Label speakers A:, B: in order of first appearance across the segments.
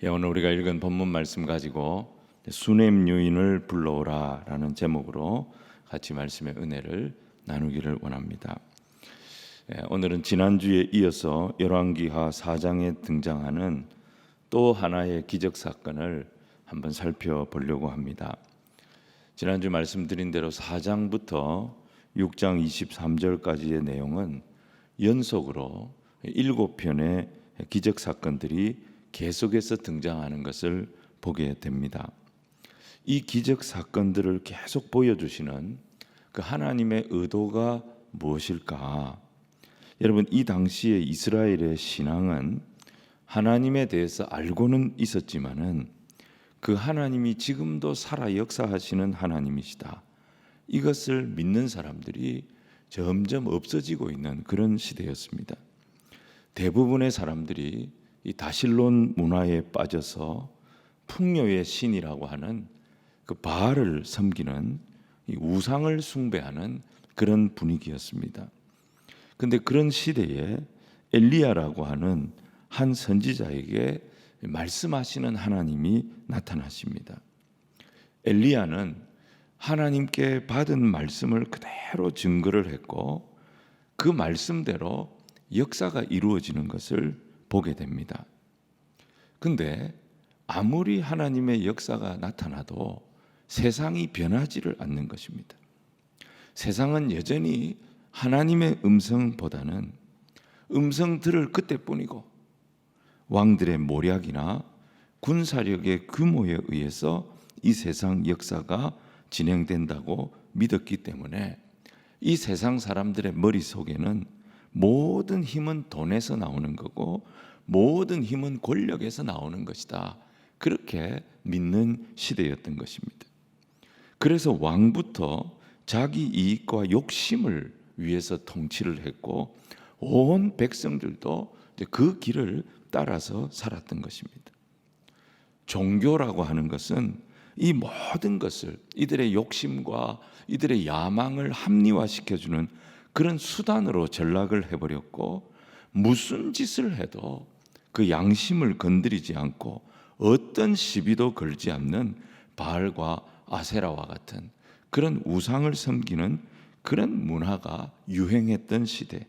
A: 오늘 우리가 읽은 본문 말씀 가지고 수넴 여인을 불러오라 라는 제목으로 같이 말씀의 은혜를 나누기를 원합니다. 오늘은 지난주에 이어서 열왕기하 4장에 등장하는 또 하나의 기적사건을 한번 살펴보려고 합니다. 지난주 말씀드린 대로 4장부터 6장 23절까지의 내용은 연속으로 7편의 기적사건들이 계속해서 등장하는 것을 보게 됩니다. 이 기적사건들을 계속 보여주시는 그 하나님의 의도가 무엇일까? 여러분, 이 당시에 이스라엘의 신앙은 하나님에 대해서 알고는 있었지만은 그 하나님이 지금도 살아 역사하시는 하나님이시다, 이것을 믿는 사람들이 점점 없어지고 있는 그런 시대였습니다. 대부분의 사람들이 이 다실론 문화에 빠져서 풍요의 신이라고 하는 그 바알을 섬기는 이 우상을 숭배하는 그런 분위기였습니다. 그런데 그런 시대에 엘리야라고 하는 한 선지자에게 말씀하시는 하나님이 나타나십니다. 엘리야는 하나님께 받은 말씀을 그대로 증거를 했고 그 말씀대로 역사가 이루어지는 것을 보게 됩니다. 근데 아무리 하나님의 역사가 나타나도 세상이 변하지를 않는 것입니다. 세상은 여전히 하나님의 음성보다는 음성 들을 그때뿐이고 왕들의 모략이나 군사력의 규모에 의해서 이 세상 역사가 진행된다고 믿었기 때문에 이 세상 사람들의 머릿속에는 모든 힘은 돈에서 나오는 거고 모든 힘은 권력에서 나오는 것이다, 그렇게 믿는 시대였던 것입니다. 그래서 왕부터 자기 이익과 욕심을 위해서 통치를 했고 온 백성들도 그 길을 따라서 살았던 것입니다. 종교라고 하는 것은 이 모든 것을 이들의 욕심과 이들의 야망을 합리화시켜주는 그런 수단으로 전락을 해버렸고 무슨 짓을 해도 그 양심을 건드리지 않고 어떤 시비도 걸지 않는 바알과 아세라와 같은 그런 우상을 섬기는 그런 문화가 유행했던 시대,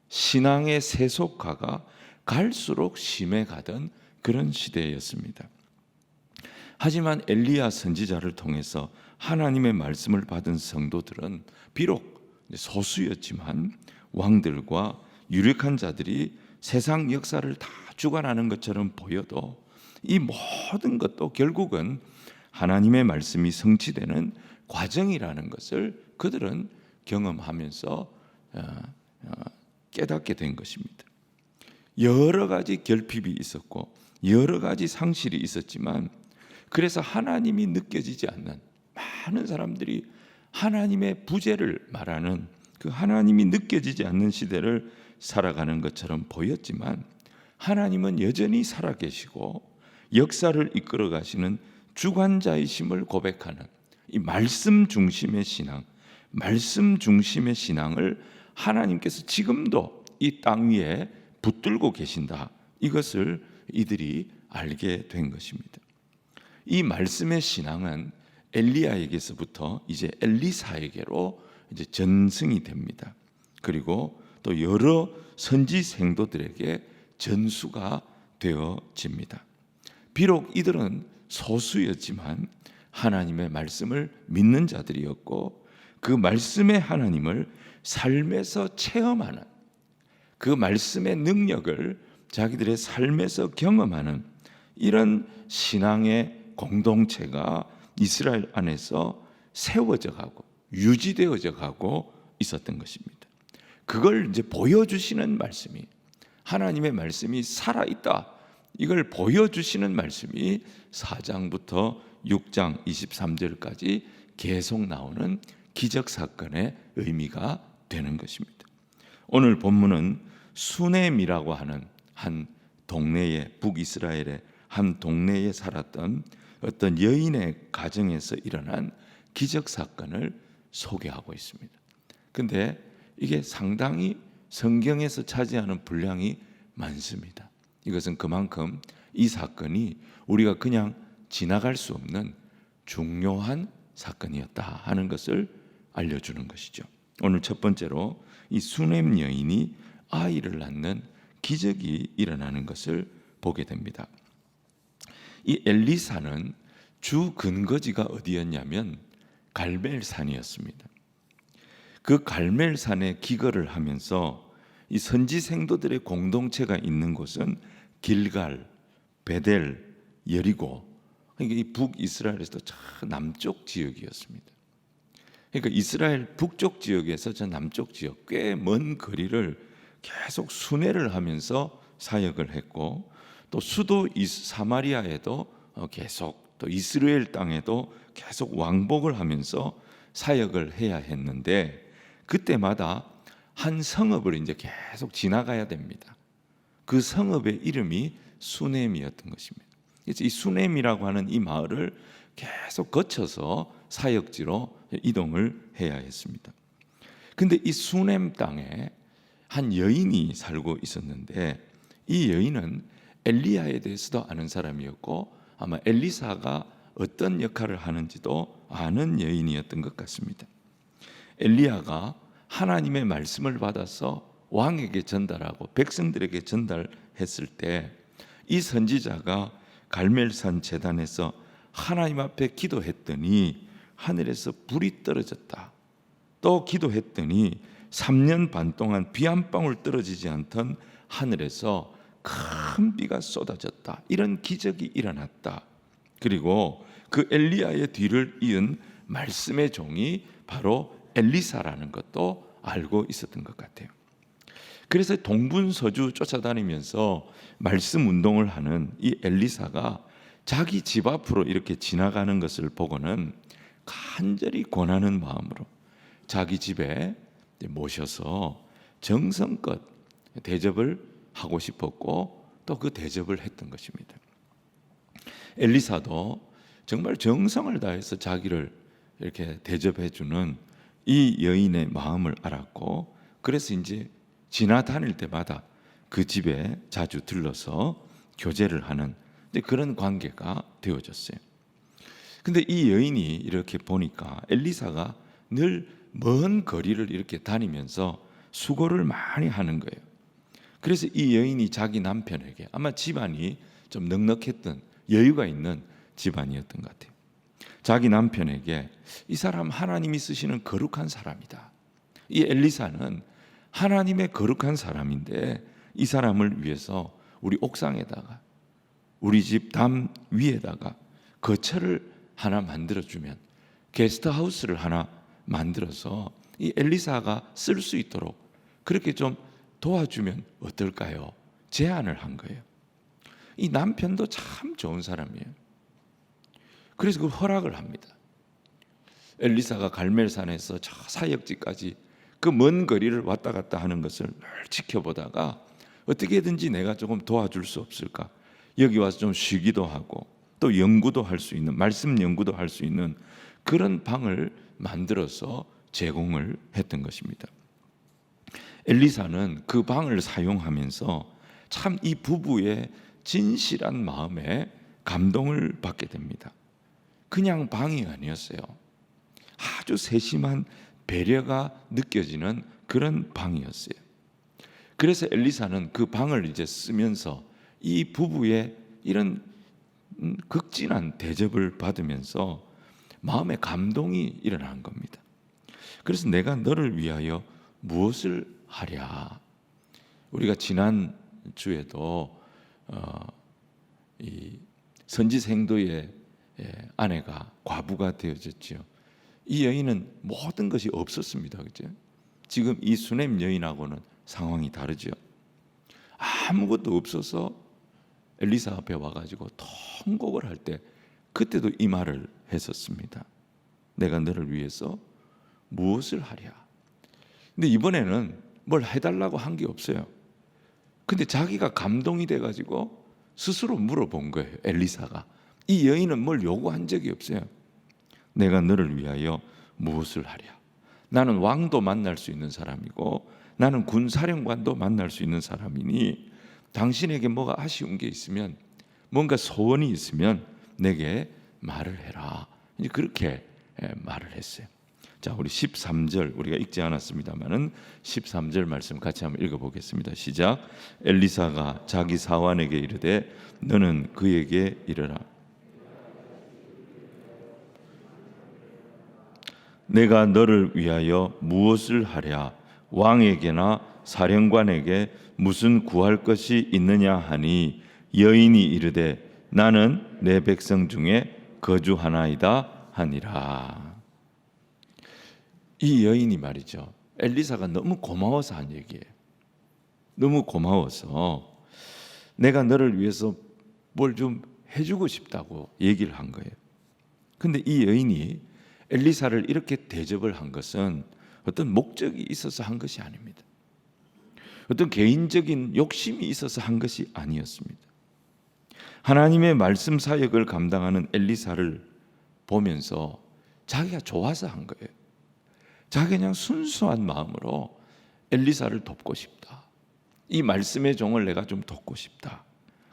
A: 신앙의 세속화가 갈수록 심해가던 그런 시대였습니다. 하지만 엘리야 선지자를 통해서 하나님의 말씀을 받은 성도들은 비록 소수였지만 왕들과 유력한 자들이 세상 역사를 다 주관하는 것처럼 보여도 이 모든 것도 결국은 하나님의 말씀이 성취되는 과정이라는 것을 그들은 경험하면서 깨닫게 된 것입니다. 여러 가지 결핍이 있었고 여러 가지 상실이 있었지만 그래서 하나님이 느껴지지 않는 많은 사람들이 하나님의 부재를 말하는 그 하나님이 느껴지지 않는 시대를 살아가는 것처럼 보였지만 하나님은 여전히 살아계시고 역사를 이끌어 가시는 주관자이심을 고백하는 이 말씀 중심의 신앙, 말씀 중심의 신앙을 하나님께서 지금도 이 땅 위에 붙들고 계신다, 이것을 이들이 알게 된 것입니다. 이 말씀의 신앙은 엘리야에게서부터 이제 엘리사에게로 이제 전승이 됩니다. 그리고 또 여러 선지 생도들에게 전수가 되어집니다. 비록 이들은 소수였지만 하나님의 말씀을 믿는 자들이었고 그 말씀의 하나님을 삶에서 체험하는, 그 말씀의 능력을 자기들의 삶에서 경험하는 이런 신앙의 공동체가 이스라엘 안에서 세워져 가고 유지되어져 가고 있었던 것입니다. 그걸 이제 보여주시는 말씀이, 하나님의 말씀이 살아있다, 이걸 보여주시는 말씀이 4장부터 6장 23절까지 계속 나오는 기적사건의 의미가 되는 것입니다. 오늘 본문은 수넴이라고 하는 한 동네에, 북이스라엘의 한 동네에 살았던 어떤 여인의 가정에서 일어난 기적사건을 소개하고 있습니다. 근데 이게 상당히 성경에서 차지하는 분량이 많습니다. 이것은 그만큼 이 사건이 우리가 그냥 지나갈 수 없는 중요한 사건이었다 하는 것을 알려주는 것이죠. 오늘 첫 번째로 이 수넴 여인이 아이를 낳는 기적이 일어나는 것을 보게 됩니다. 이 엘리사는 주 근거지가 어디였냐면 갈멜산이었습니다. 그 갈멜산에 기거를 하면서 이 선지 생도들의 공동체가 있는 곳은 길갈, 베델, 여리고, 그러니까 이 북이스라엘에서 저 남쪽 지역이었습니다. 그러니까 이스라엘 북쪽 지역에서 저 남쪽 지역 꽤 먼 거리를 계속 순회를 하면서 사역을 했고, 또 수도 사마리아에도 계속, 또 이스라엘 땅에도 계속 왕복을 하면서 사역을 해야 했는데, 그때마다 한 성읍을 이제 계속 지나가야 됩니다. 그 성읍의 이름이 수넴이었던 것입니다. 그래서 이 수넴이라고 하는 이 마을을 계속 거쳐서 사역지로 이동을 해야 했습니다. 근데 이 수넴 땅에 한 여인이 살고 있었는데, 이 여인은 엘리야에 대해서도 아는 사람이었고 아마 엘리사가 어떤 역할을 하는지도 아는 여인이었던 것 같습니다. 엘리야가 하나님의 말씀을 받아서 왕에게 전달하고 백성들에게 전달했을 때, 이 선지자가 갈멜산 제단에서 하나님 앞에 기도했더니 하늘에서 불이 떨어졌다. 또 기도했더니 3년 반 동안 비 한 방울 떨어지지 않던 하늘에서 큰 비가 쏟아졌다. 이런 기적이 일어났다. 그리고 그 엘리야의 뒤를 이은 말씀의 종이 바로 엘리사라는 것도 알고 있었던 것 같아요. 그래서 동분서주 쫓아다니면서 말씀 운동을 하는 이 엘리사가 자기 집 앞으로 이렇게 지나가는 것을 보고는 간절히 권하는 마음으로 자기 집에 모셔서 정성껏 대접을 하고 싶었고, 또 그 대접을 했던 것입니다. 엘리사도 정말 정성을 다해서 자기를 이렇게 대접해 주는 이 여인의 마음을 알았고, 그래서 이제 지나다닐 때마다 그 집에 자주 들러서 교제를 하는 그런 관계가 되어졌어요. 근데 이 여인이 이렇게 보니까 엘리사가 늘 먼 거리를 이렇게 다니면서 수고를 많이 하는 거예요. 그래서 이 여인이 자기 남편에게, 아마 집안이 좀 넉넉했던 여유가 있는 집안이었던 것 같아요, 자기 남편에게 이 사람 하나님이 쓰시는 거룩한 사람이다. 이 엘리사는 하나님의 거룩한 사람인데 이 사람을 위해서 우리 옥상에다가, 우리 집 담 위에다가 거처를 하나 만들어주면, 게스트하우스를 하나 만들어서 이 엘리사가 쓸 수 있도록 그렇게 좀 도와주면 어떨까요? 제안을 한 거예요. 이 남편도 참 좋은 사람이에요. 그래서 그 허락을 합니다. 엘리사가 갈멜산에서 저 사역지까지 그 먼 거리를 왔다 갔다 하는 것을 늘 지켜보다가 어떻게든지 내가 조금 도와줄 수 없을까? 여기 와서 좀 쉬기도 하고 또 연구도 할 수 있는, 말씀 연구도 할 수 있는 그런 방을 만들어서 제공을 했던 것입니다. 엘리사는 그 방을 사용하면서 참 이 부부의 진실한 마음에 감동을 받게 됩니다. 그냥 방이 아니었어요. 아주 세심한 배려가 느껴지는 그런 방이었어요. 그래서 엘리사는 그 방을 이제 쓰면서 이 부부의 이런 극진한 대접을 받으면서 마음에 감동이 일어난 겁니다. 그래서 내가 너를 위하여 무엇을 하랴. 우리가 지난 주에도 이 선지생도의 아내가 과부가 되어졌지요. 이 여인은 모든 것이 없었습니다. 그죠? 지금 이 수넴 여인하고는 상황이 다르죠. 아무것도 없어서 엘리사 앞에 와가지고 통곡을 할 때 그때도 이 말을 했었습니다. 내가 너를 위해서 무엇을 하랴. 근데 이번에는 뭘 해달라고 한 게 없어요. 근데 자기가 감동이 돼가지고 스스로 물어본 거예요. 엘리사가. 이 여인은 뭘 요구한 적이 없어요. 내가 너를 위하여 무엇을 하랴. 나는 왕도 만날 수 있는 사람이고 나는 군사령관도 만날 수 있는 사람이니 당신에게 뭐가 아쉬운 게 있으면 뭔가 소원이 있으면 내게 말을 해라. 이제 그렇게 말을 했어요. 자, 우리 13절 우리가 읽지 않았습니다만은 13절 말씀 같이 한번 읽어보겠습니다. 시작. 엘리사가 자기 사환에게 이르되 너는 그에게 이르라. 내가 너를 위하여 무엇을 하랴? 왕에게나 사령관에게 무슨 구할 것이 있느냐 하니 여인이 이르되 나는 내 백성 중에 거주하나이다 하니라. 이 여인이 말이죠, 엘리사가 너무 고마워서 한 얘기예요. 너무 고마워서 내가 너를 위해서 뭘 좀 해주고 싶다고 얘기를 한 거예요. 근데 이 여인이 엘리사를 이렇게 대접을 한 것은 어떤 목적이 있어서 한 것이 아닙니다. 어떤 개인적인 욕심이 있어서 한 것이 아니었습니다. 하나님의 말씀 사역을 감당하는 엘리사를 보면서 자기가 좋아서 한 거예요. 자기가 그냥 순수한 마음으로 엘리사를 돕고 싶다. 이 말씀의 종을 내가 좀 돕고 싶다.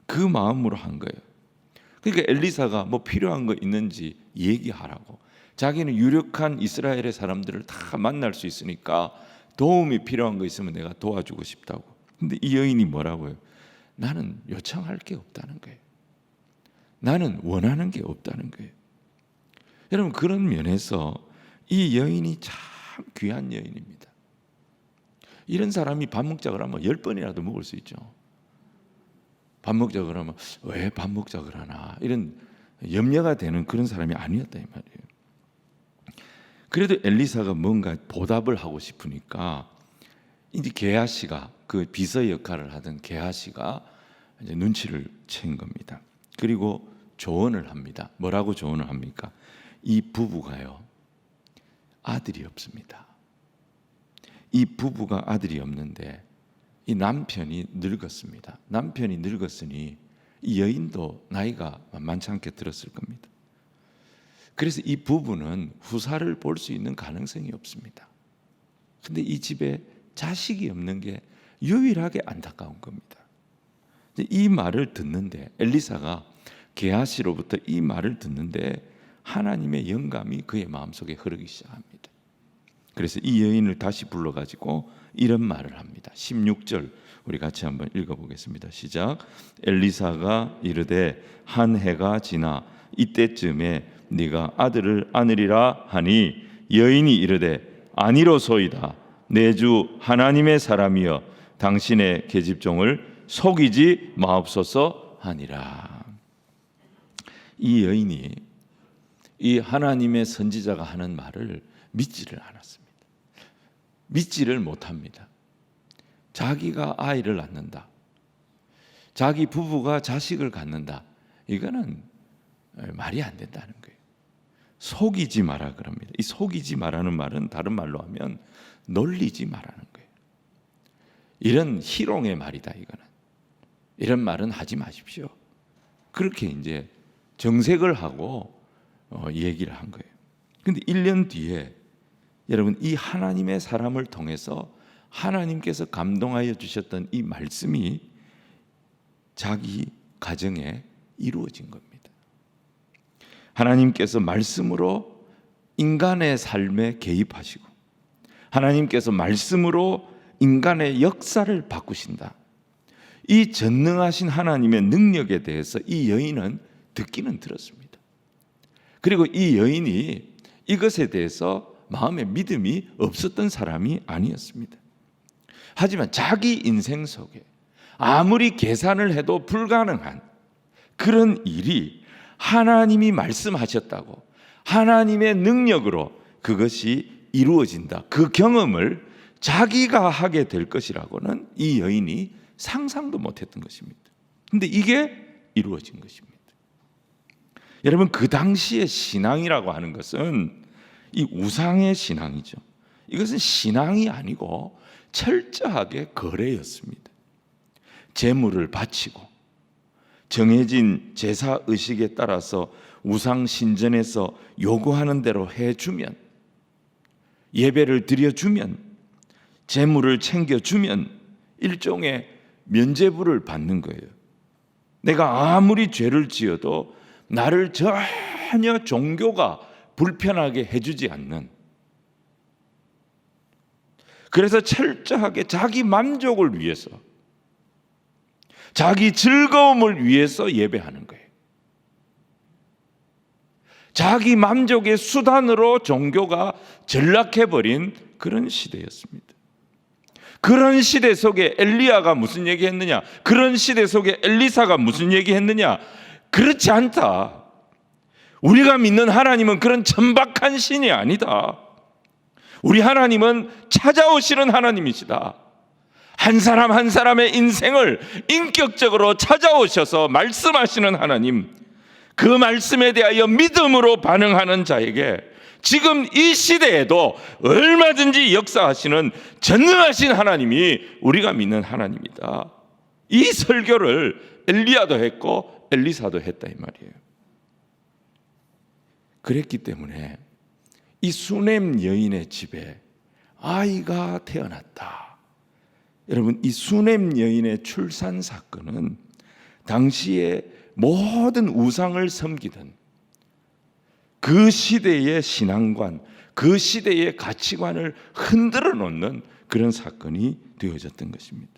A: 그 마음으로 한 거예요. 그러니까 엘리사가 뭐 필요한 거 있는지 얘기하라고. 자기는 유력한 이스라엘의 사람들을 다 만날 수 있으니까 도움이 필요한 거 있으면 내가 도와주고 싶다고. 근데 이 여인이 뭐라고요? 나는 요청할 게 없다는 거예요. 나는 원하는 게 없다는 거예요. 여러분, 그런 면에서 이 여인이 참 귀한 여인입니다. 이런 사람이 밥 먹자 그러면 10번이라도 먹을 수 있죠. 밥 먹자 그러면 왜 밥 먹자 그러나 이런 염려가 되는 그런 사람이 아니었다 이 말이에요. 그래도 엘리사가 뭔가 보답을 하고 싶으니까 이제 게하시가, 그 비서 역할을 하던 게하시가 이제 눈치를 챈 겁니다. 그리고 조언을 합니다. 뭐라고 조언을 합니까? 이 부부가요, 아들이 없습니다. 이 부부가 아들이 없는데 이 남편이 늙었습니다. 남편이 늙었으니 이 여인도 나이가 만만치 않게 들었을 겁니다. 그래서 이 부부는 후사를 볼 수 있는 가능성이 없습니다. 근데 이 집에 자식이 없는 게 유일하게 안타까운 겁니다. 이 말을 듣는데, 엘리사가 게하시로부터 이 말을 듣는데 하나님의 영감이 그의 마음속에 흐르기 시작합니다. 그래서 이 여인을 다시 불러가지고 이런 말을 합니다. 16절 우리 같이 한번 읽어보겠습니다. 시작. 엘리사가 이르되 한 해가 지나 이때쯤에 네가 아들을 안으리라 하니 여인이 이르되 아니로소이다. 내 주 하나님의 사람이여 당신의 계집종을 속이지 마옵소서 하니라. 이 여인이 이 하나님의 선지자가 하는 말을 믿지를 않았습니다. 믿지를 못합니다. 자기가 아이를 낳는다, 자기 부부가 자식을 갖는다, 이거는 말이 안 된다는 거예요. 속이지 마라 그럽니다. 이 속이지 마라는 말은 다른 말로 하면 놀리지 마라는 거예요. 이런 희롱의 말이다. 이거는 이런 말은 하지 마십시오. 그렇게 이제 정색을 하고 얘기를 한 거예요. 근데 1년 뒤에 여러분, 이 하나님의 사람을 통해서 하나님께서 감동하여 주셨던 이 말씀이 자기 가정에 이루어진 겁니다. 하나님께서 말씀으로 인간의 삶에 개입하시고 하나님께서 말씀으로 인간의 역사를 바꾸신다. 이 전능하신 하나님의 능력에 대해서 이 여인은 듣기는 들었습니다. 그리고 이 여인이 이것에 대해서 마음에 믿음이 없었던 사람이 아니었습니다. 하지만 자기 인생 속에 아무리 계산을 해도 불가능한 그런 일이 하나님이 말씀하셨다고, 하나님의 능력으로 그것이 이루어진다, 그 경험을 자기가 하게 될 것이라고는 이 여인이 상상도 못했던 것입니다. 근데 이게 이루어진 것입니다. 여러분, 그 당시의 신앙이라고 하는 것은 이 우상의 신앙이죠. 이것은 신앙이 아니고 철저하게 거래였습니다. 제물을 바치고 정해진 제사 의식에 따라서 우상 신전에서 요구하는 대로 해주면, 예배를 드려주면, 제물을 챙겨주면 일종의 면죄부를 받는 거예요. 내가 아무리 죄를 지어도 나를 전혀 종교가 불편하게 해주지 않는, 그래서 철저하게 자기 만족을 위해서, 자기 즐거움을 위해서 예배하는 거예요. 자기 만족의 수단으로 종교가 전락해버린 그런 시대였습니다. 그런 시대 속에 엘리야가 무슨 얘기했느냐? 그런 시대 속에 엘리사가 무슨 얘기했느냐? 그렇지 않다. 우리가 믿는 하나님은 그런 천박한 신이 아니다. 우리 하나님은 찾아오시는 하나님이시다. 한 사람 한 사람의 인생을 인격적으로 찾아오셔서 말씀하시는 하나님, 그 말씀에 대하여 믿음으로 반응하는 자에게 지금 이 시대에도 얼마든지 역사하시는 전능하신 하나님이 우리가 믿는 하나님이다. 이 설교를 엘리야도 했고 엘리사도 했다 이 말이에요. 그랬기 때문에 이 수넴 여인의 집에 아이가 태어났다. 여러분, 이 수넴 여인의 출산 사건은 당시에 모든 우상을 섬기던 그 시대의 신앙관, 그 시대의 가치관을 흔들어 놓는 그런 사건이 되어졌던 것입니다.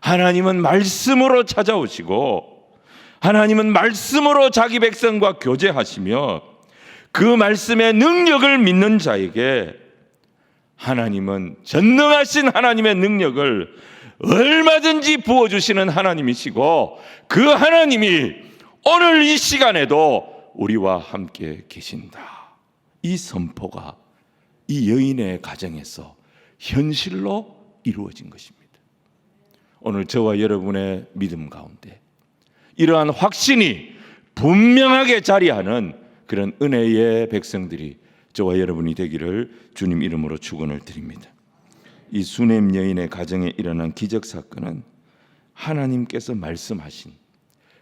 A: 하나님은 말씀으로 찾아오시고 하나님은 말씀으로 자기 백성과 교제하시며 그 말씀의 능력을 믿는 자에게 하나님은 전능하신 하나님의 능력을 얼마든지 부어주시는 하나님이시고 그 하나님이 오늘 이 시간에도 우리와 함께 계신다. 이 선포가 이 여인의 가정에서 현실로 이루어진 것입니다. 오늘 저와 여러분의 믿음 가운데 이러한 확신이 분명하게 자리하는 그런 은혜의 백성들이 저와 여러분이 되기를 주님 이름으로 축원을 드립니다. 이 수넴 여인의 가정에 일어난 기적 사건은 하나님께서 말씀하신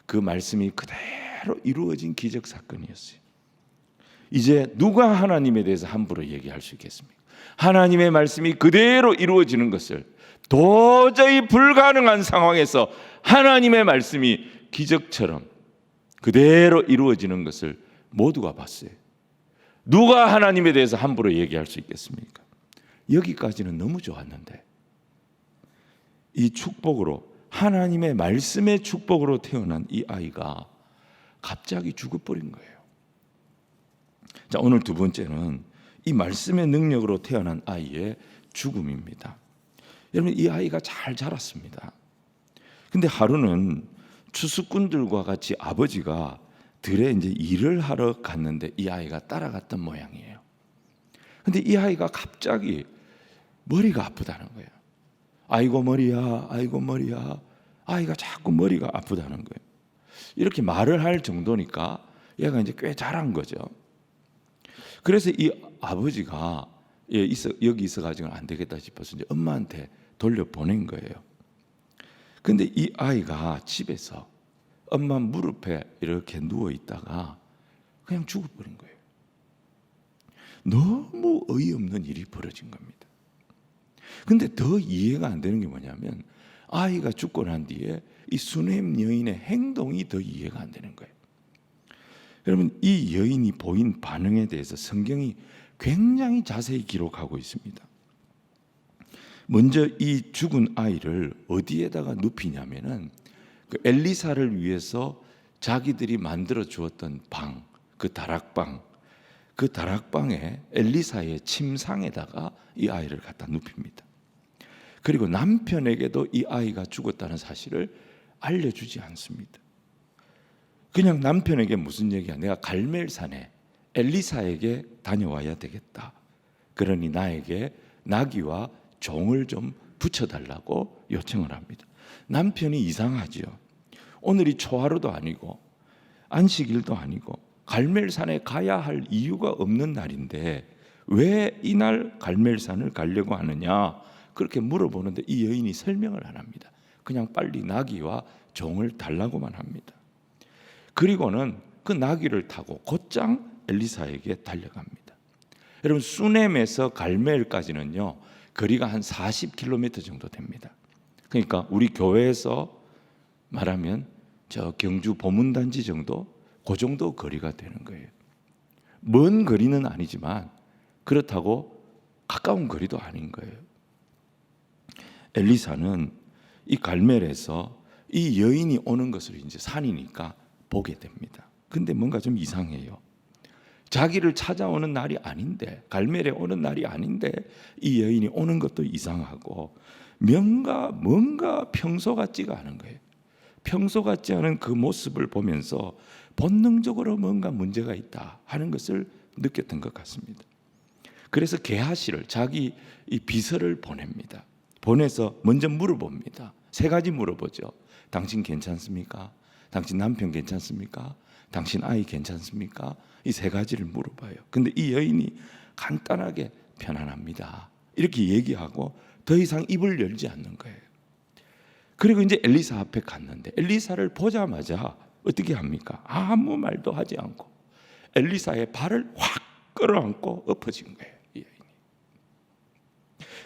A: 그 말씀이 그대로 이루어진 기적 사건이었어요. 이제 누가 하나님에 대해서 함부로 얘기할 수 있겠습니까? 하나님의 말씀이 그대로 이루어지는 것을, 도저히 불가능한 상황에서 하나님의 말씀이 기적처럼 그대로 이루어지는 것을 모두가 봤어요. 누가 하나님에 대해서 함부로 얘기할 수 있겠습니까? 여기까지는 너무 좋았는데 이 축복으로, 하나님의 말씀의 축복으로 태어난 이 아이가 갑자기 죽어버린 거예요. 자, 오늘 두 번째는 이 말씀의 능력으로 태어난 아이의 죽음입니다. 여러분, 이 아이가 잘 자랐습니다. 근데 하루는 추수꾼들과 같이 아버지가 들에 이제 일을 하러 갔는데 이 아이가 따라갔던 모양이에요. 근데 이 아이가 갑자기 머리가 아프다는 거예요. 아이고 머리야, 아이고 머리야. 아이가 자꾸 머리가 아프다는 거예요. 이렇게 말을 할 정도니까 얘가 이제 꽤 자란 거죠. 그래서 이 아버지가 여기 있어가지고는 안 되겠다 싶어서 이제 엄마한테 돌려보낸 거예요. 근데 이 아이가 집에서 엄마 무릎에 이렇게 누워 있다가 그냥 죽어버린 거예요. 너무 어이없는 일이 벌어진 겁니다. 근데 더 이해가 안 되는 게 뭐냐면 아이가 죽고 난 뒤에 이 수넴 여인의 행동이 더 이해가 안 되는 거예요. 여러분, 이 여인이 보인 반응에 대해서 성경이 굉장히 자세히 기록하고 있습니다. 먼저 이 죽은 아이를 어디에다가 눕히냐면은 그 엘리사를 위해서 자기들이 만들어 주었던 방, 그 다락방, 그 다락방에 엘리사의 침상에다가 이 아이를 갖다 눕힙니다. 그리고 남편에게도 이 아이가 죽었다는 사실을 알려주지 않습니다. 그냥 남편에게 무슨 얘기야? 내가 갈멜산에 엘리사에게 다녀와야 되겠다. 그러니 나에게 나귀와 종을 좀 붙여달라고 요청을 합니다. 남편이 이상하죠. 오늘이 초하루도 아니고 안식일도 아니고 갈멜산에 가야 할 이유가 없는 날인데 왜 이날 갈멜산을 가려고 하느냐, 그렇게 물어보는데 이 여인이 설명을 안 합니다. 그냥 빨리 나귀와 종을 달라고만 합니다. 그리고는 그 나귀를 타고 곧장 엘리사에게 달려갑니다. 여러분, 수넴에서 갈멜까지는요 거리가 한 40km 정도 됩니다. 그러니까 우리 교회에서 말하면 저 경주 보문단지 정도, 그 정도 거리가 되는 거예요. 먼 거리는 아니지만 그렇다고 가까운 거리도 아닌 거예요. 엘리사는 이 갈멜에서 이 여인이 오는 것을 이제 산이니까 보게 됩니다. 근데 뭔가 좀 이상해요. 자기를 찾아오는 날이 아닌데, 갈멜에 오는 날이 아닌데 이 여인이 오는 것도 이상하고 뭔가 평소 같지가 않은 거예요. 평소 같지 않은 그 모습을 보면서 본능적으로 뭔가 문제가 있다 하는 것을 느꼈던 것 같습니다. 그래서 게하시를, 자기 이 비서를 보냅니다. 보내서 먼저 물어봅니다. 3가지 물어보죠. 당신 괜찮습니까? 당신 남편 괜찮습니까? 당신 아이 괜찮습니까? 이 3가지를 물어봐요. 근데 이 여인이 간단하게 편안합니다, 이렇게 얘기하고 더 이상 입을 열지 않는 거예요. 그리고 이제 엘리사 앞에 갔는데 엘리사를 보자마자 어떻게 합니까? 아무 말도 하지 않고 엘리사의 발을 확 끌어안고 엎어진 거예요. 이 여인이.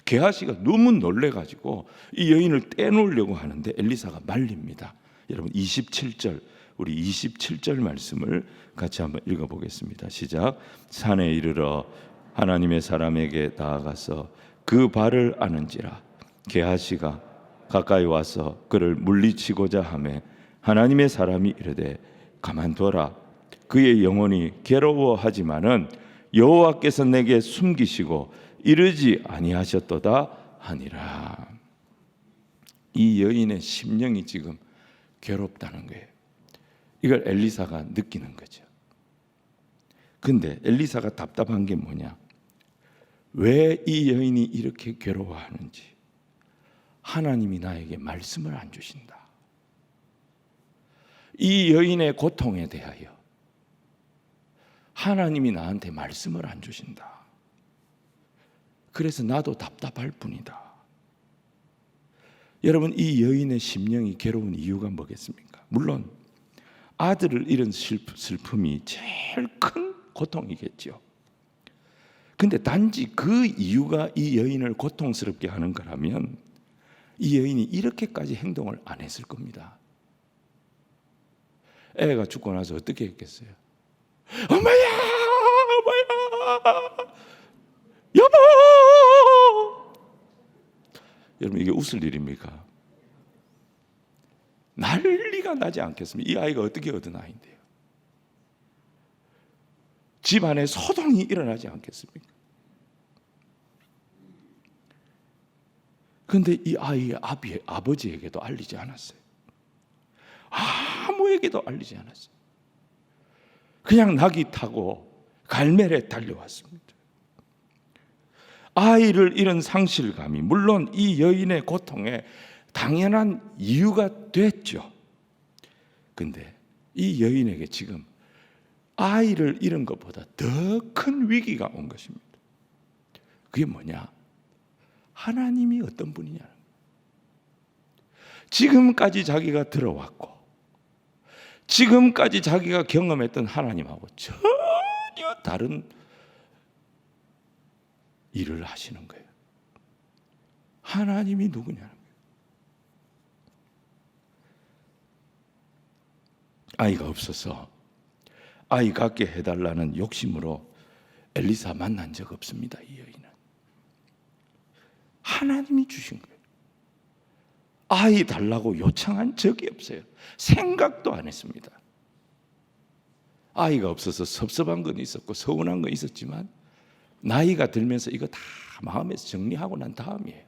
A: 게하시가 너무 놀래가지고 이 여인을 떼놓으려고 하는데 엘리사가 말립니다. 여러분 27절, 우리 27절 말씀을 같이 한번 읽어보겠습니다. 시작. 산에 이르러 하나님의 사람에게 나아가서 그 발을 아는지라. 게하시가 가까이 와서 그를 물리치고자 하매 하나님의 사람이 이르되 가만둬라. 그의 영혼이 괴로워하지만은 여호와께서 내게 숨기시고 이르지 아니하셨도다 하니라. 이 여인의 심령이 지금 괴롭다는 거예요. 이걸 엘리사가 느끼는 거죠. 근데 엘리사가 답답한 게 뭐냐? 왜 이 여인이 이렇게 괴로워하는지. 하나님이 나에게 말씀을 안 주신다. 이 여인의 고통에 대하여 하나님이 나한테 말씀을 안 주신다. 그래서 나도 답답할 뿐이다. 여러분, 이 여인의 심령이 괴로운 이유가 뭐겠습니까? 물론 아들을 잃은 슬픔이 제일 큰 고통이겠죠. 근데 단지 그 이유가 이 여인을 고통스럽게 하는 거라면 이 여인이 이렇게까지 행동을 안 했을 겁니다. 애가 죽고 나서 어떻게 했겠어요? 엄마야, 엄마야, 여보. 여러분, 이게 웃을 일입니까? 난리가 나지 않겠습니까? 이 아이가 어떻게 얻은 아이인데요? 집안에 소동이 일어나지 않겠습니까? 그런데 이 아이의 아버지에게도 알리지 않았어요. 아무에게도 알리지 않았어요. 그냥 낙이 타고 갈멜에 달려왔습니다. 아이를 잃은 상실감이 물론 이 여인의 고통에 당연한 이유가 됐죠. 근데 이 여인에게 지금 아이를 잃은 것보다 더 큰 위기가 온 것입니다. 그게 뭐냐? 하나님이 어떤 분이냐? 지금까지 자기가 들어왔고 지금까지 자기가 경험했던 하나님하고 전혀 다른 일을 하시는 거예요. 하나님이 누구냐는 거예요. 아이가 없어서 아이 갖게 해달라는 욕심으로 엘리사 만난 적 없습니다. 이 여인은 하나님이 주신 거예요. 아이 달라고 요청한 적이 없어요. 생각도 안 했습니다. 아이가 없어서 섭섭한 건 있었고 서운한 건 있었지만 나이가 들면서 이거 다 마음에서 정리하고 난 다음이에요.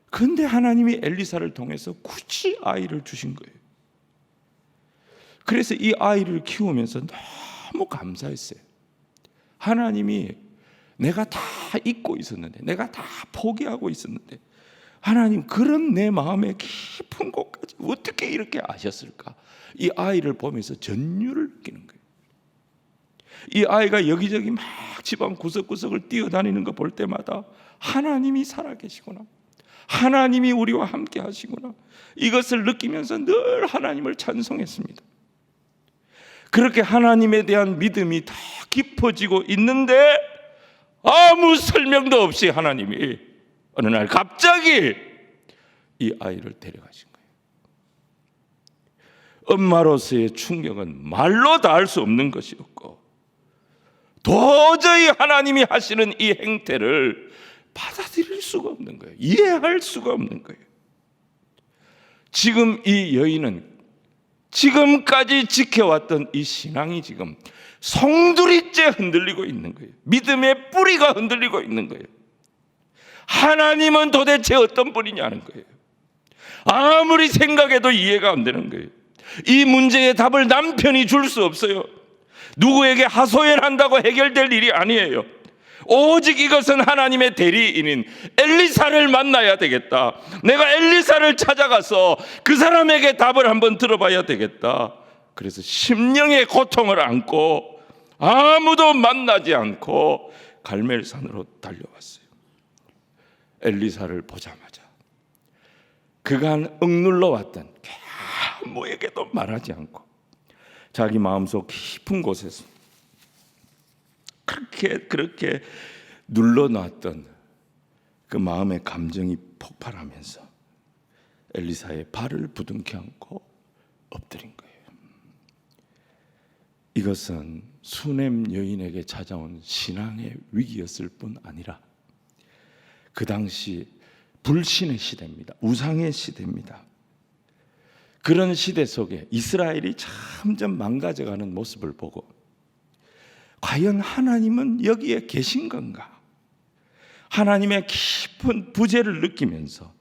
A: 그런데 하나님이 엘리사를 통해서 굳이 아이를 주신 거예요. 그래서 이 아이를 키우면서 너무 감사했어요. 하나님이 내가 다 잊고 있었는데, 내가 다 포기하고 있었는데 하나님 그런 내 마음의 깊은 곳까지 어떻게 이렇게 아셨을까? 이 아이를 보면서 전율을 느끼는 거예요. 이 아이가 여기저기 막 집안 구석구석을 뛰어다니는 거 볼 때마다 하나님이 살아계시구나, 하나님이 우리와 함께 하시구나, 이것을 느끼면서 늘 하나님을 찬송했습니다. 그렇게 하나님에 대한 믿음이 더 깊어지고 있는데 아무 설명도 없이 하나님이 어느 날 갑자기 이 아이를 데려가신 거예요. 엄마로서의 충격은 말로 다 할 수 없는 것이었고, 도저히 하나님이 하시는 이 행태를 받아들일 수가 없는 거예요. 이해할 수가 없는 거예요. 지금 이 여인은 지금까지 지켜왔던 이 신앙이 지금 송두리째 흔들리고 있는 거예요. 믿음의 뿌리가 흔들리고 있는 거예요. 하나님은 도대체 어떤 분이냐는 거예요. 아무리 생각해도 이해가 안 되는 거예요. 이 문제의 답을 남편이 줄 수 없어요. 누구에게 하소연한다고 해결될 일이 아니에요. 오직 이것은 하나님의 대리인인 엘리사를 만나야 되겠다. 내가 엘리사를 찾아가서 그 사람에게 답을 한번 들어봐야 되겠다. 그래서 심령의 고통을 안고 아무도 만나지 않고 갈멜산으로 달려왔어요. 엘리사를 보자마자 그간 억눌러 왔던 아무에게도 말하지 않고 자기 마음속 깊은 곳에서 그렇게 눌러놨던 그 마음의 감정이 폭발하면서 엘리사의 발을 부둥켜 안고 엎드린 거예요. 이것은 수넴 여인에게 찾아온 신앙의 위기였을 뿐 아니라 그 당시 불신의 시대입니다. 우상의 시대입니다. 그런 시대 속에 이스라엘이 점점 망가져가는 모습을 보고 과연 하나님은 여기에 계신 건가? 하나님의 깊은 부재를 느끼면서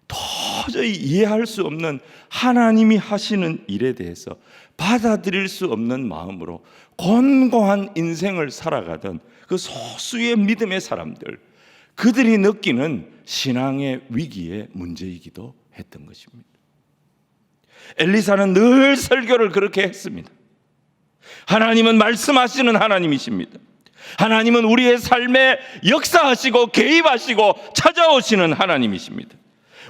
A: 도저히 이해할 수 없는 하나님이 하시는 일에 대해서 받아들일 수 없는 마음으로 곤고한 인생을 살아가던 그 소수의 믿음의 사람들, 그들이 느끼는 신앙의 위기의 문제이기도 했던 것입니다. 엘리사는 늘 설교를 그렇게 했습니다. 하나님은 말씀하시는 하나님이십니다. 하나님은 우리의 삶에 역사하시고 개입하시고 찾아오시는 하나님이십니다.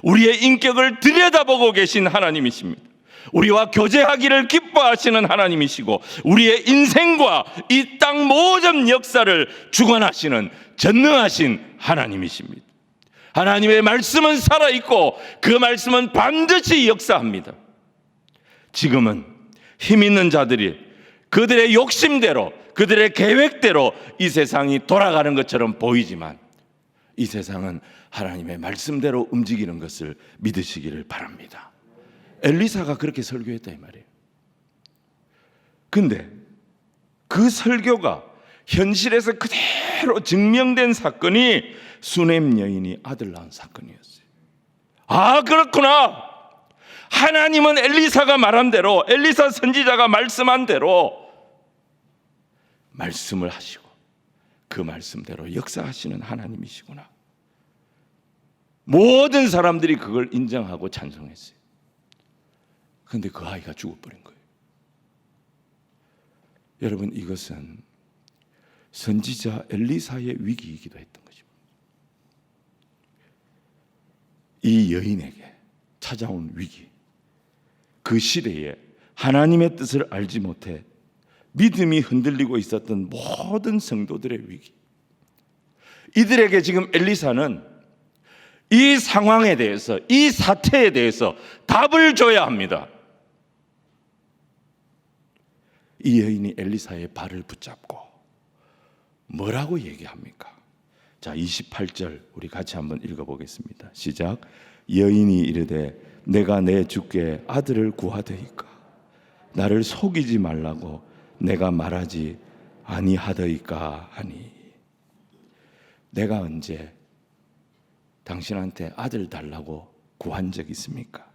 A: 우리의 인격을 들여다보고 계신 하나님이십니다. 우리와 교제하기를 기뻐하시는 하나님이시고 우리의 인생과 이 땅 모든 역사를 주관하시는 전능하신 하나님이십니다. 하나님의 말씀은 살아있고 그 말씀은 반드시 역사합니다. 지금은 힘 있는 자들이 그들의 욕심대로 그들의 계획대로 이 세상이 돌아가는 것처럼 보이지만 이 세상은 하나님의 말씀대로 움직이는 것을 믿으시기를 바랍니다. 엘리사가 그렇게 설교했다 이 말이에요. 근데 그 설교가 현실에서 그대로 증명된 사건이 수넴 여인이 아들 낳은 사건이었어요. 아, 그렇구나. 하나님은 엘리사가 말한 대로, 엘리사 선지자가 말씀한 대로 말씀을 하시고 그 말씀대로 역사하시는 하나님이시구나. 모든 사람들이 그걸 인정하고 찬송했어요. 그런데 그 아이가 죽어버린 거예요. 여러분, 이것은 선지자 엘리사의 위기이기도 했던 것입니다. 이 여인에게 찾아온 위기, 그 시대에 하나님의 뜻을 알지 못해 믿음이 흔들리고 있었던 모든 성도들의 위기, 이들에게 지금 엘리사는 이 상황에 대해서, 이 사태에 대해서 답을 줘야 합니다. 이 여인이 엘리사의 발을 붙잡고 뭐라고 얘기합니까? 자, 28절 우리 같이 한번 읽어보겠습니다. 시작. 여인이 이르되 내가 내 주께 아들을 구하더이까 나를 속이지 말라고 내가 말하지 아니하더이까 하니. 내가 언제 당신한테 아들 달라고 구한 적 있습니까?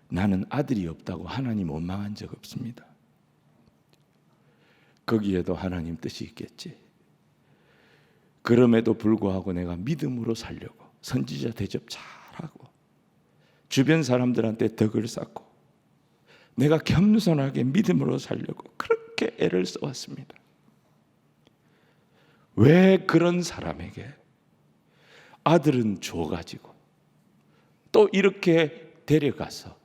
A: 나는 아들이 없다고 하나님 원망한 적 없습니다. 거기에도 하나님 뜻이 있겠지. 그럼에도 불구하고 내가 믿음으로 살려고 선지자 대접 잘하고 주변 사람들한테 덕을 쌓고 내가 겸손하게 믿음으로 살려고 그렇게 애를 써왔습니다. 왜 그런 사람에게 아들은 줘가지고 또 이렇게 데려가서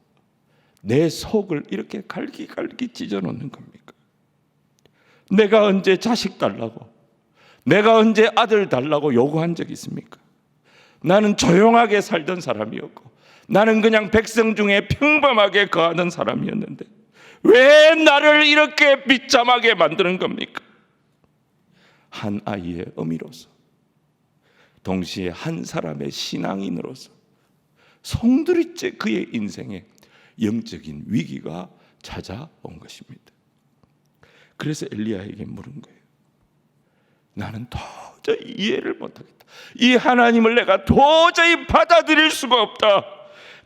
A: 내 속을 이렇게 갈기갈기 찢어놓는 겁니까? 내가 언제 자식 달라고, 내가 언제 아들 달라고 요구한 적이 있습니까? 나는 조용하게 살던 사람이었고 나는 그냥 백성 중에 평범하게 거하는 사람이었는데 왜 나를 이렇게 비참하게 만드는 겁니까? 한 아이의 어미로서, 동시에 한 사람의 신앙인으로서 송두리째 그의 인생에 영적인 위기가 찾아온 것입니다. 그래서 엘리야에게 물은 거예요. 나는 도저히 이해를 못하겠다. 이 하나님을 내가 도저히 받아들일 수가 없다.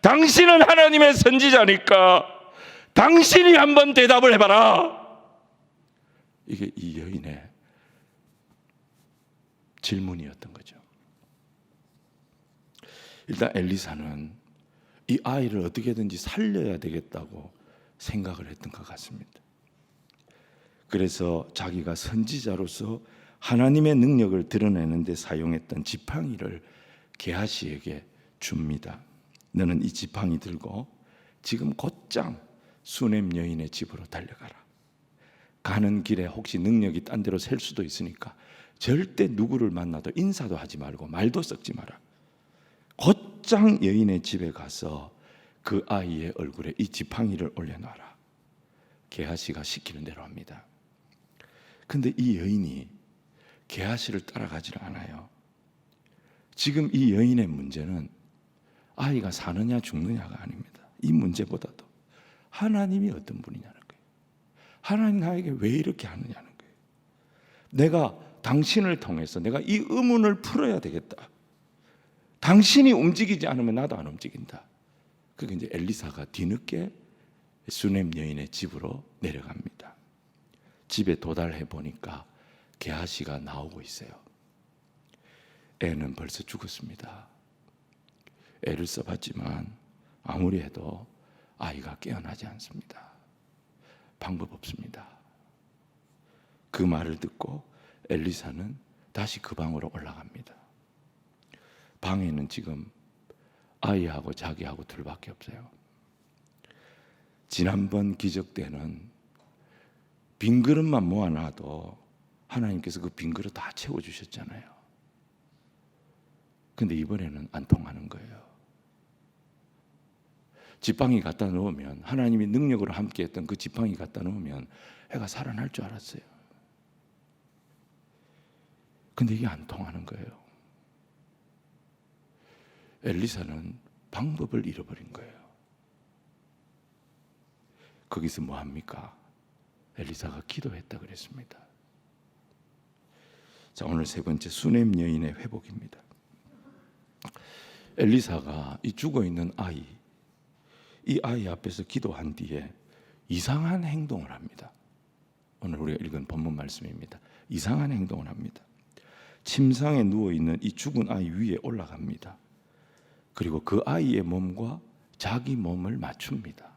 A: 당신은 하나님의 선지자니까 당신이 한번 대답을 해봐라. 이게 이 여인의 질문이었던 거죠. 일단 엘리사는 이 아이를 어떻게든지 살려야 되겠다고 생각을 했던 것 같습니다. 그래서 자기가 선지자로서 하나님의 능력을 드러내는 데 사용했던 지팡이를 게하시에게 줍니다. 너는 이 지팡이 들고 지금 곧장 수넴 여인의 집으로 달려가라. 가는 길에 혹시 능력이 딴 데로 셀 수도 있으니까 절대 누구를 만나도 인사도 하지 말고 말도 섞지 마라. 곧장 여인의 집에 가서 그 아이의 얼굴에 이 지팡이를 올려놔라. 게하시가 시키는 대로 합니다. 근데 이 여인이 게하시를 따라가지를 않아요. 지금 이 여인의 문제는 아이가 사느냐 죽느냐가 아닙니다. 이 문제보다도 하나님이 어떤 분이냐는 거예요. 하나님 나에게 왜 이렇게 하느냐는 거예요. 내가 당신을 통해서 내가 이 의문을 풀어야 되겠다. 당신이 움직이지 않으면 나도 안 움직인다. 그게 이제 엘리사가 뒤늦게 수넴 여인의 집으로 내려갑니다. 집에 도달해 보니까 게하시가 나오고 있어요. 애는 벌써 죽었습니다. 애를 써봤지만 아무리 해도 아이가 깨어나지 않습니다. 방법 없습니다. 그 말을 듣고 엘리사는 다시 그 방으로 올라갑니다. 방에는 지금 아이하고 자기하고 둘밖에 없어요. 지난번 기적 때는 빈 그릇만 모아놔도 하나님께서 그 빈 그릇 다 채워주셨잖아요. 근데 이번에는 안 통하는 거예요. 지팡이 갖다 놓으면, 하나님이 능력으로 함께 했던 그 지팡이 갖다 놓으면 애가 살아날 줄 알았어요. 근데 이게 안 통하는 거예요. 엘리사는 방법을 잃어버린 거예요. 거기서 뭐 합니까? 엘리사가 기도했다 그랬습니다. 자, 오늘 세 번째 수넴 여인의 회복입니다. 엘리사가 이 죽어있는 아이, 이 아이 앞에서 기도한 뒤에 이상한 행동을 합니다. 오늘 우리가 읽은 본문 말씀입니다. 이상한 행동을 합니다. 침상에 누워있는 이 죽은 아이 위에 올라갑니다. 그리고 그 아이의 몸과 자기 몸을 맞춥니다.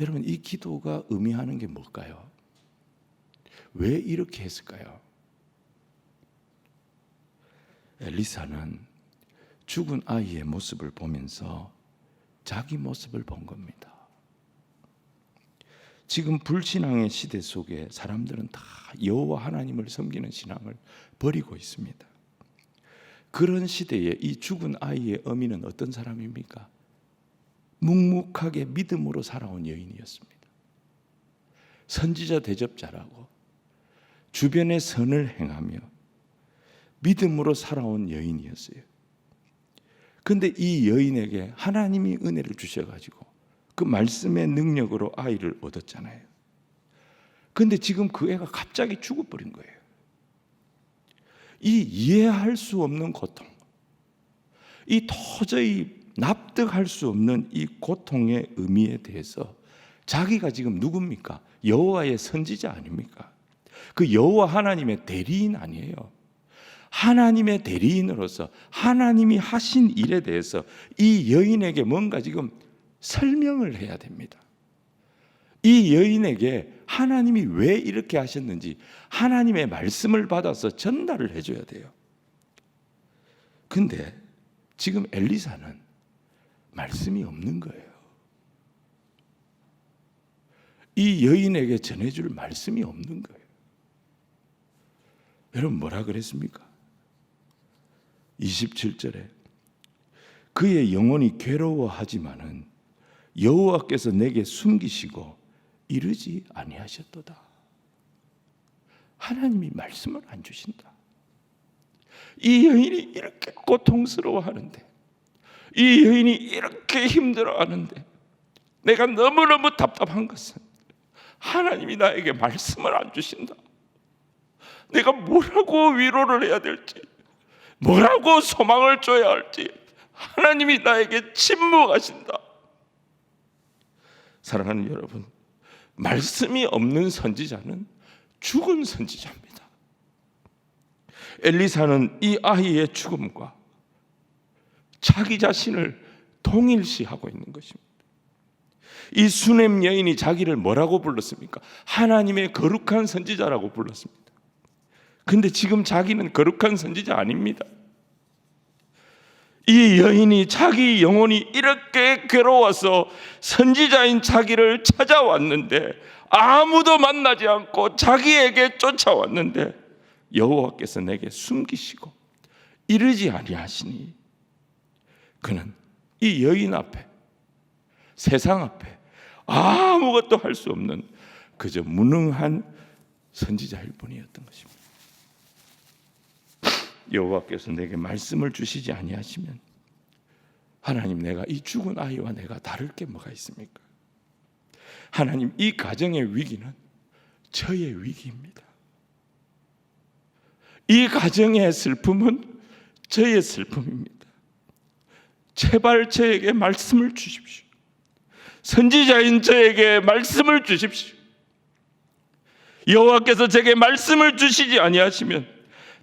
A: 여러분, 이 기도가 의미하는 게 뭘까요? 왜 이렇게 했을까요? 엘리사는 죽은 아이의 모습을 보면서 자기 모습을 본 겁니다. 지금 불신앙의 시대 속에 사람들은 다 여호와 하나님을 섬기는 신앙을 버리고 있습니다. 그런 시대에 이 죽은 아이의 어미는 어떤 사람입니까? 묵묵하게 믿음으로 살아온 여인이었습니다. 선지자 대접자라고 주변의 선을 행하며 믿음으로 살아온 여인이었어요. 그런데 이 여인에게 하나님이 은혜를 주셔가지고 그 말씀의 능력으로 아이를 얻었잖아요. 그런데 지금 그 애가 갑자기 죽어버린 거예요. 이 이해할 수 없는 고통, 이 도저히 납득할 수 없는 이 고통의 의미에 대해서 자기가 지금 누굽니까? 여호와의 선지자 아닙니까? 그 여호와 하나님의 대리인 아니에요. 하나님의 대리인으로서 하나님이 하신 일에 대해서 이 여인에게 뭔가 지금 설명을 해야 됩니다. 이 여인에게 하나님이 왜 이렇게 하셨는지 하나님의 말씀을 받아서 전달을 해줘야 돼요. 근데 지금 엘리사는 말씀이 없는 거예요. 이 여인에게 전해줄 말씀이 없는 거예요. 여러분, 뭐라 그랬습니까? 27절에 그의 영혼이 괴로워하지만은 여호와께서 내게 숨기시고 이르지 아니하셨도다. 하나님이 말씀을 안 주신다. 이 여인이 이렇게 고통스러워하는데, 이 여인이 이렇게 힘들어하는데 내가 너무너무 답답한 것은 하나님이 나에게 말씀을 안 주신다. 내가 뭐라고 위로를 해야 될지, 뭐라고 소망을 줘야 할지 하나님이 나에게 침묵하신다. 사랑하는 여러분, 말씀이 없는 선지자는 죽은 선지자입니다. 엘리사는 이 아이의 죽음과 자기 자신을 동일시하고 있는 것입니다. 이 수넴 여인이 자기를 뭐라고 불렀습니까? 하나님의 거룩한 선지자라고 불렀습니다. 근데 지금 자기는 거룩한 선지자 아닙니다. 이 여인이 자기 영혼이 이렇게 괴로워서 선지자인 자기를 찾아왔는데 아무도 만나지 않고 자기에게 쫓아왔는데 여호와께서 내게 숨기시고 이르지 아니하시니 그는 이 여인 앞에, 세상 앞에 아무것도 할 수 없는 그저 무능한 선지자일 뿐이었던 것입니다. 여호와께서 내게 말씀을 주시지 아니하시면 하나님, 내가 이 죽은 아이와 내가 다를 게 뭐가 있습니까? 하나님, 이 가정의 위기는 저의 위기입니다. 이 가정의 슬픔은 저의 슬픔입니다. 제발 저에게 말씀을 주십시오. 선지자인 저에게 말씀을 주십시오. 여호와께서 제게 말씀을 주시지 아니하시면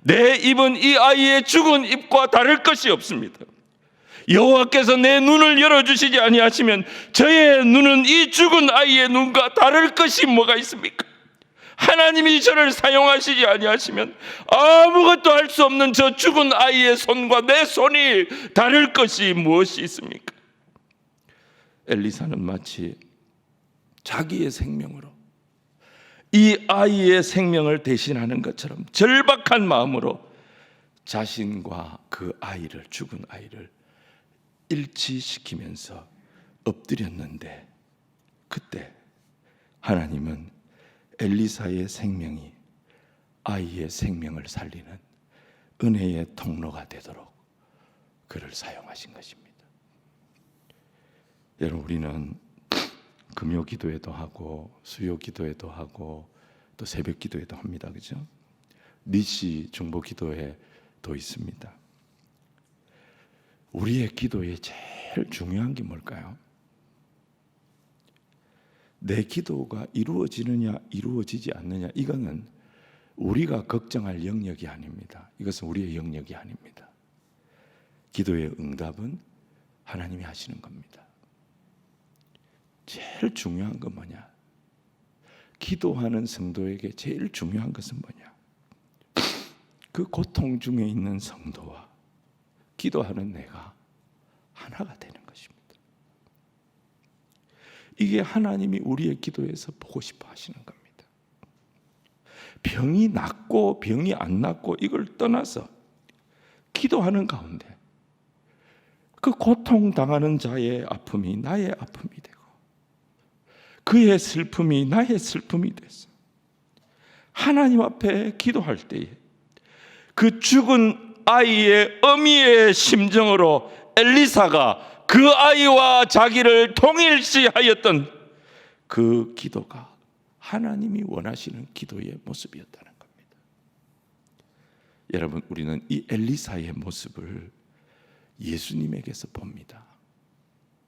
A: 내 입은 이 아이의 죽은 입과 다를 것이 없습니다. 여호와께서 내 눈을 열어주시지 아니하시면 저의 눈은 이 죽은 아이의 눈과 다를 것이 뭐가 있습니까? 하나님이 저를 사용하시지 아니하시면 아무것도 할 수 없는 저 죽은 아이의 손과 내 손이 다를 것이 무엇이 있습니까? 엘리사는 마치 자기의 생명으로 이 아이의 생명을 대신하는 것처럼 절박한 마음으로 자신과 그 아이를, 죽은 아이를 일치시키면서 엎드렸는데, 그때 하나님은 엘리사의 생명이 아이의 생명을 살리는 은혜의 통로가 되도록 그를 사용하신 것입니다. 여러분, 우리는 금요 기도회도 하고 수요 기도회도 하고 또 새벽 기도회도 합니다. 그죠? 니시 중보 기도회도 있습니다. 우리의 기도에 제일 중요한 게 뭘까요? 내 기도가 이루어지느냐 이루어지지 않느냐, 이거는 우리가 걱정할 영역이 아닙니다. 이것은 우리의 영역이 아닙니다. 기도의 응답은 하나님이 하시는 겁니다. 제일 중요한 건 뭐냐? 기도하는 성도에게 제일 중요한 것은 뭐냐? 그 고통 중에 있는 성도와 기도하는 내가 하나가 되는 것입니다. 이게 하나님이 우리의 기도에서 보고 싶어 하시는 겁니다. 병이 낫고 병이 안 낫고 이걸 떠나서 기도하는 가운데 그 고통당하는 자의 아픔이 나의 아픔이 되고 그의 슬픔이 나의 슬픔이 돼서 하나님 앞에 기도할 때에 그 죽은 아이의 어미의 심정으로 엘리사가 그 아이와 자기를 동일시하였던 그 기도가 하나님이 원하시는 기도의 모습이었다는 겁니다. 여러분, 우리는 이 엘리사의 모습을 예수님에게서 봅니다.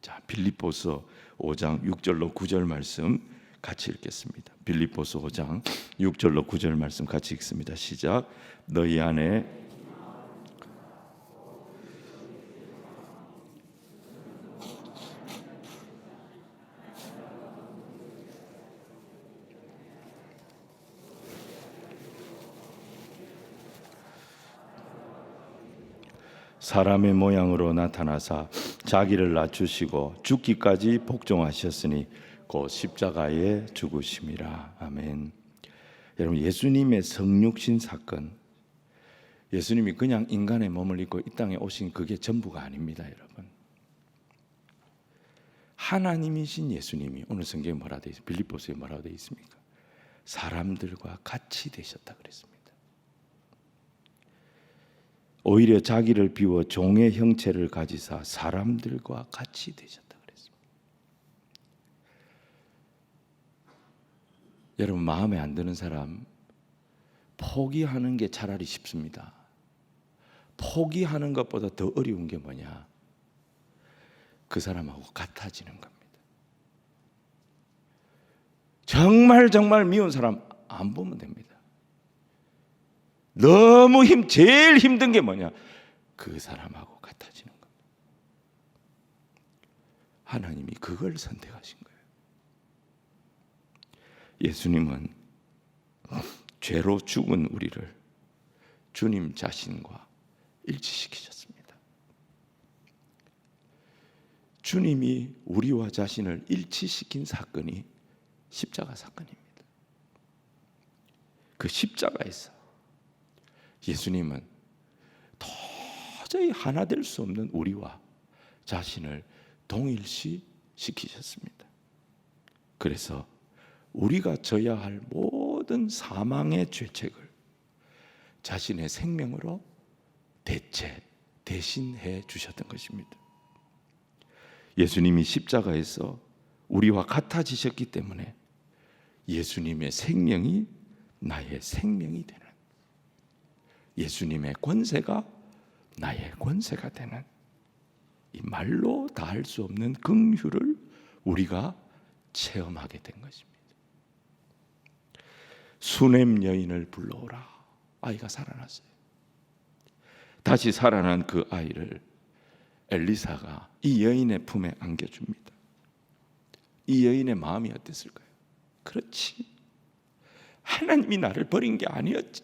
A: 자, 빌립보서 5장 6절로 9절 말씀 같이 읽겠습니다. 빌립보서 5장 6절로 9절 말씀 같이 읽습니다. 시작. 너희 안에 사람의 모양으로 나타나사 자기를 낮추시고 죽기까지 복종하셨으니 곧 십자가에 죽으심이라. 아멘. 여러분, 예수님의 성육신 사건, 예수님이 그냥 인간의 몸을 입고 이 땅에 오신 그게 전부가 아닙니다. 여러분, 하나님이신 예수님이 오늘 성경에 뭐라 되어 있습니까? 빌립보서에 뭐라고 되어 있습니까? 사람들과 같이 되셨다 그랬습니다. 오히려 자기를 비워 종의 형체를 가지사 사람들과 같이 되셨다 그랬습니다. 여러분, 마음에 안 드는 사람 포기하는 게 차라리 쉽습니다. 포기하는 것보다 더 어려운 게 뭐냐? 그 사람하고 같아지는 겁니다. 정말 미운 사람 안 보면 됩니다. 너무 제일 힘든 게 뭐냐? 그 사람하고 같아지는 겁니다. 하나님이 그걸 선택하신 거예요. 예수님은 죄로 죽은 우리를 주님 자신과 일치시키셨습니다. 주님이 우리와 자신을 일치시킨 사건이 십자가 사건입니다. 그 십자가에서 예수님은 도저히 하나 될 수 없는 우리와 자신을 동일시 시키셨습니다. 그래서 우리가 져야 할 모든 사망의 죄책을 자신의 생명으로 대신해 주셨던 것입니다. 예수님이 십자가에서 우리와 같아지셨기 때문에 예수님의 생명이 나의 생명이 되는, 예수님의 권세가 나의 권세가 되는, 이 말로 다 할 수 없는 긍휼을 우리가 체험하게 된 것입니다. 수넴 여인을 불러오라. 아이가 살아났어요. 다시 살아난 그 아이를 엘리사가 이 여인의 품에 안겨줍니다. 이 여인의 마음이 어땠을까요? 그렇지, 하나님이 나를 버린 게 아니었지.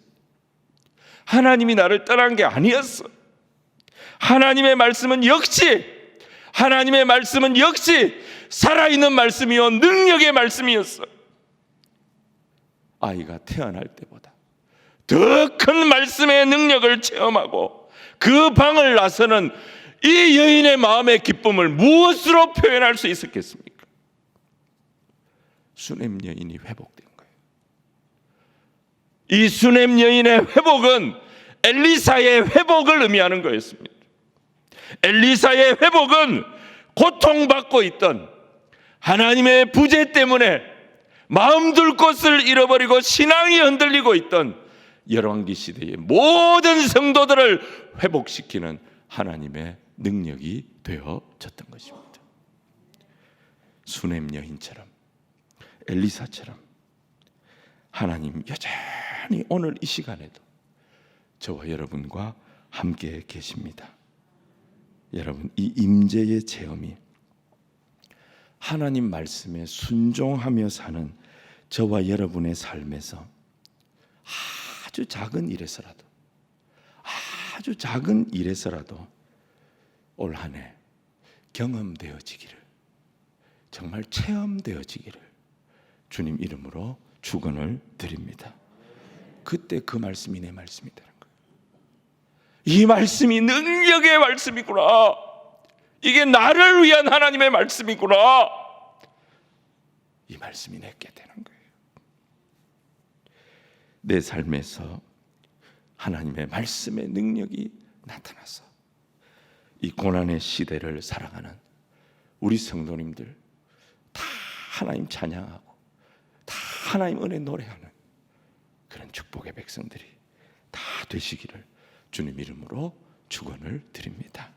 A: 하나님이 나를 떠난 게 아니었어. 하나님의 말씀은 역시 살아있는 말씀이요 능력의 말씀이었어. 아이가 태어날 때보다 더 큰 말씀의 능력을 체험하고 그 방을 나서는 이 여인의 마음의 기쁨을 무엇으로 표현할 수 있었겠습니까? 수넴 여인이 회복된 거예요. 이 수넴 여인의 회복은 엘리사의 회복을 의미하는 거였습니다. 엘리사의 회복은 고통받고 있던 하나님의 부재 때문에 마음 둘 곳을 잃어버리고 신앙이 흔들리고 있던 열왕기 시대의 모든 성도들을 회복시키는 하나님의 능력이 되어졌던 것입니다. 수넴 여인처럼, 엘리사처럼 하나님 여전히 오늘 이 시간에도 저와 여러분과 함께 계십니다. 여러분, 이 임재의 체험이 하나님 말씀에 순종하며 사는 저와 여러분의 삶에서 아주 작은 일에서라도 올 한 해 경험되어지기를, 정말 체험되어지기를 주님 이름으로 축원을 드립니다. 그때 그 말씀이 내 말씀이 되는 거예요. 이 말씀이 능력의 말씀이구나. 이게 나를 위한 하나님의 말씀이구나. 이 말씀이 내게 되는 거예요. 내 삶에서 하나님의 말씀의 능력이 나타나서 이 고난의 시대를 살아가는 우리 성도님들 다 하나님 찬양하고 다 하나님 은혜 노래하는 그런 축복의 백성들이 다 되시기를 주님 이름으로 축원을 드립니다.